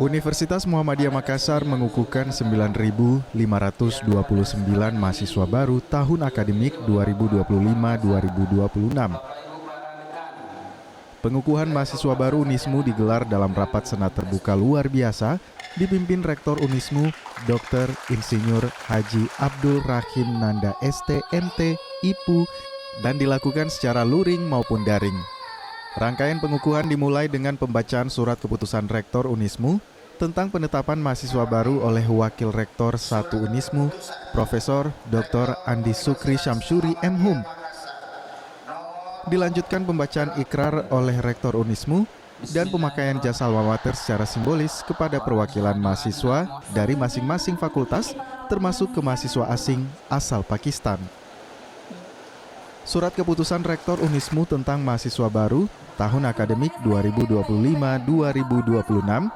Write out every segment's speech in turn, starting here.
Universitas Muhammadiyah Makassar mengukuhkan 9.529 mahasiswa baru tahun akademik 2025-2026. Pengukuhan mahasiswa baru Unismu digelar dalam rapat senat terbuka luar biasa dipimpin Rektor Unismu Dr. Insinyur Haji Abdul Rahim Nanda ST MT IPU dan dilakukan secara luring maupun daring. Rangkaian pengukuhan dimulai dengan pembacaan surat keputusan Rektor Unismu tentang penetapan mahasiswa baru oleh Wakil Rektor 1 Unismu, Profesor Dr. Andi Sukri Syamsuri MHum. Dilanjutkan pembacaan ikrar oleh Rektor Unismu dan pemakaian jasa alma mater secara simbolis kepada perwakilan mahasiswa dari masing-masing fakultas, termasuk ke mahasiswa asing asal Pakistan. Surat keputusan Rektor Unismu tentang mahasiswa baru tahun akademik 2025-2026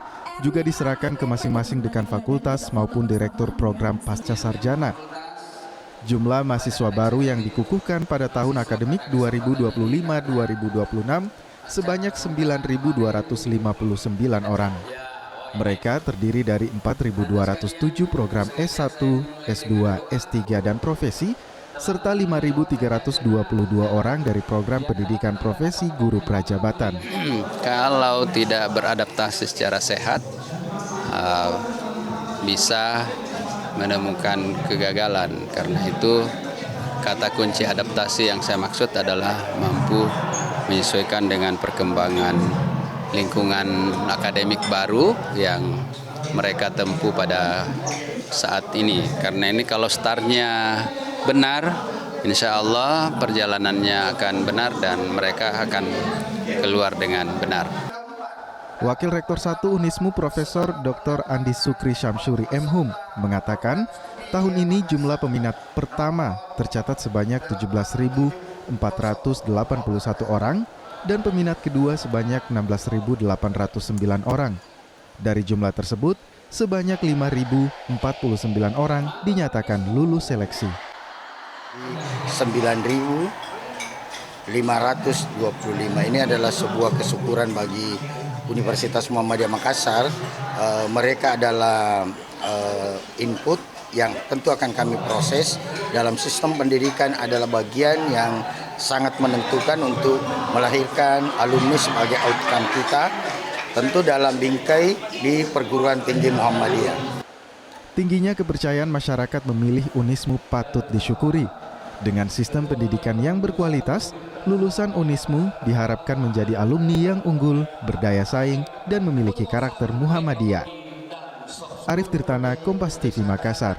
juga diserahkan ke masing-masing dekan fakultas maupun direktur program pasca sarjana. Jumlah mahasiswa baru yang dikukuhkan pada tahun akademik 2025-2026 sebanyak 9.259 orang. Mereka terdiri dari 4.207 program S1, S2, S3, dan profesi, serta 5.322 orang dari program pendidikan profesi guru prajabatan. Kalau tidak beradaptasi secara sehat, bisa menemukan kegagalan. Karena itu, kata kunci adaptasi yang saya maksud adalah mampu menyesuaikan dengan perkembangan lingkungan akademik baru yang mereka tempuh pada saat ini. Karena ini kalau startnya benar, insya Allah perjalanannya akan benar dan mereka akan keluar dengan benar. Wakil Rektor 1 Unismu Profesor Dr. Andi Sukri Syamsuri MHum mengatakan tahun ini jumlah peminat pertama tercatat sebanyak 17.481 orang dan peminat kedua sebanyak 16.809 orang. Dari jumlah tersebut, sebanyak 5.049 orang dinyatakan lulus seleksi. 9.525 ini adalah sebuah kesyukuran bagi Universitas Muhammadiyah Makassar. Mereka adalah input yang tentu akan kami proses. Dalam sistem pendidikan adalah bagian yang sangat menentukan untuk melahirkan alumni sebagai outcome kita, tentu dalam bingkai di perguruan tinggi Muhammadiyah. Tingginya kepercayaan masyarakat memilih Unismu patut disyukuri. Dengan sistem pendidikan yang berkualitas, lulusan Unismu diharapkan menjadi alumni yang unggul, berdaya saing, dan memiliki karakter Muhammadiyah. Arif Tirtana, Kompas TV Makassar.